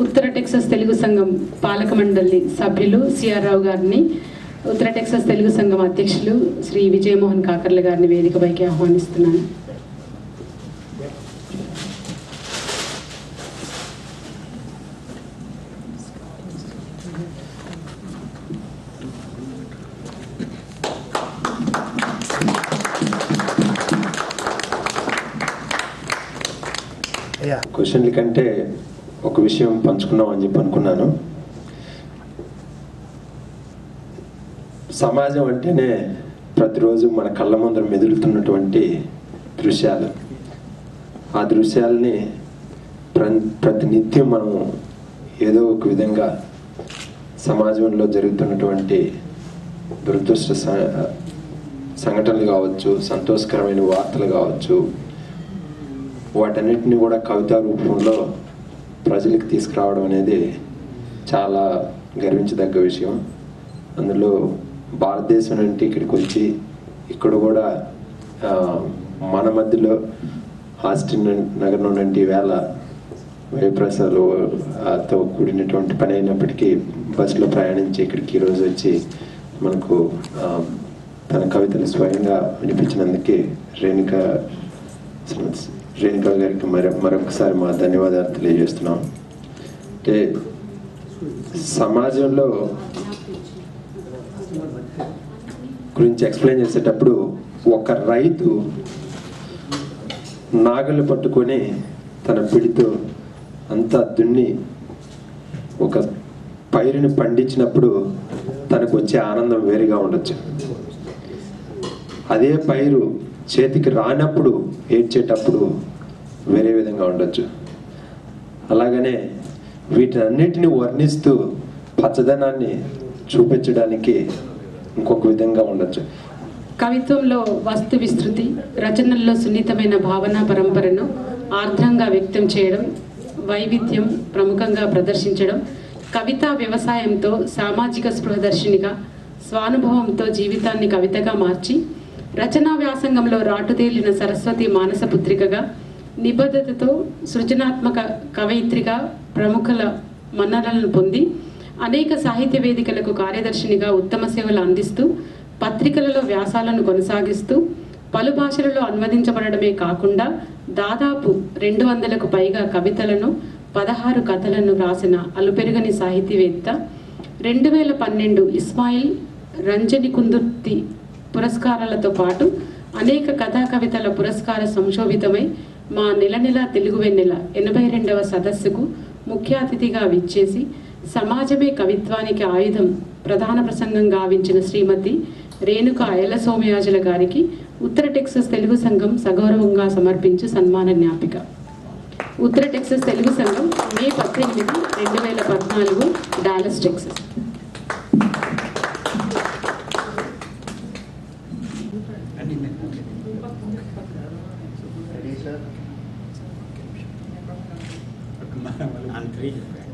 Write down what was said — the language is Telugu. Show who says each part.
Speaker 1: ఉత్తర టెక్సాస్ తెలుగు సంఘం పాలక మండలి సభ్యులు సిఆర్ రావు గారిని, ఉత్తర టెక్సాస్ తెలుగు సంఘం అధ్యక్షులు శ్రీ విజయమోహన్ కాకర్ల గారిని వేదికపైకి ఆహ్వానిస్తున్నాను.
Speaker 2: క్వశ్చన్ల కంటే ఒక విషయం పంచుకున్నాం అని చెప్పి అనుకున్నాను. సమాజం అంటేనే ప్రతిరోజు మన కళ్ళ ముందర మెదులుతున్నటువంటి దృశ్యాలు. ఆ దృశ్యాలని ప్రతినిత్యం మనం ఏదో ఒక విధంగా సమాజంలో జరుగుతున్నటువంటి దురదృష్ట సంఘటనలు కావచ్చు, సంతోషకరమైన వార్తలు కావచ్చు, వాటన్నిటిని కూడా కవితా రూపంలో ప్రజలకు తీసుకురావడం అనేది చాలా గర్వించదగ్గ విషయం. అందులో భారతదేశం నుండి ఇక్కడికి వచ్చి ఇక్కడ కూడా మన మధ్యలో ఆస్టిన్ నగరం నుండి వేళ వ్యయప్రసాలతో కూడినటువంటి పని అయినప్పటికీ బస్సులో ప్రయాణించి ఇక్కడికి ఈరోజు వచ్చి మనకు తన కవితలు స్వయంగా వినిపించినందుకే రేణుకా గారికి మరొకసారి మా ధన్యవాదాలు తెలియజేస్తున్నాం. అంటే సమాజంలో గురించి ఎక్స్ప్లెయిన్ చేసేటప్పుడు ఒక రైతు నాగలు పట్టుకొని తన పిడితో అంతా దున్ని ఒక పైరుని పండించినప్పుడు తనకు వచ్చే ఆనందం వేరుగా ఉండొచ్చు. అదే పైరు చేతికి రానప్పుడు ఏడ్చేటప్పుడు వేరే విధంగా ఉండొచ్చు. అలాగనే వీటన్నిటిని వర్ణిస్తూ పచ్చదనాన్ని చూపించడానికి ఇంకొక విధంగా ఉండొచ్చు.
Speaker 1: కవిత్వంలో వస్తు విస్తృతి, రచనల్లో సున్నితమైన భావన పరంపరను ఆర్ద్రంగా వ్యక్తం చేయడం, వైవిధ్యం ప్రముఖంగా ప్రదర్శించడం, కవితా వ్యవసాయంతో సామాజిక స్పృహదర్శినిగా, స్వానుభవంతో జీవితాన్ని కవితగా మార్చి రచనా వ్యాసంగంలో రాటుతేలిన సరస్వతి మానస పుత్రికగా, నిబద్ధతతో సృజనాత్మక కవయిత్రిగా ప్రముఖుల మన్ననలను పొంది అనేక సాహిత్య వేదికలకు కార్యదర్శినిగా ఉత్తమ సేవలు అందిస్తూ పత్రికలలో వ్యాసాలను కొనసాగిస్తూ పలు భాషలలో అనువదించబడమే కాకుండా దాదాపు 200కు పైగా కవితలను 16 కథలను రాసిన అలుపెరుగని సాహితీవేత్త. 2012 ఇస్మాయిల్ రంజని కుందుర్తి పురస్కారాలతో పాటు అనేక కథా కవితల పురస్కార సంశోభితమై మా నెల తెలుగు వెన్నెల 82వ సదస్సుకు ముఖ్య అతిథిగా విచ్చేసి సమాజమే కవిత్వానికి ఆయుధం ప్రధాన ప్రసంగం గావించిన శ్రీమతి రేణుక అయల సోమయాజుల గారికి ఉత్తర టెక్సాస్ తెలుగు సంఘం సగౌరవంగా సమర్పించు సన్మాన జ్ఞాపిక. ఉత్తర టెక్సాస్ తెలుగు సంఘం మే 18, 2014, డాలస్, టెక్సాస్.
Speaker 3: On 3.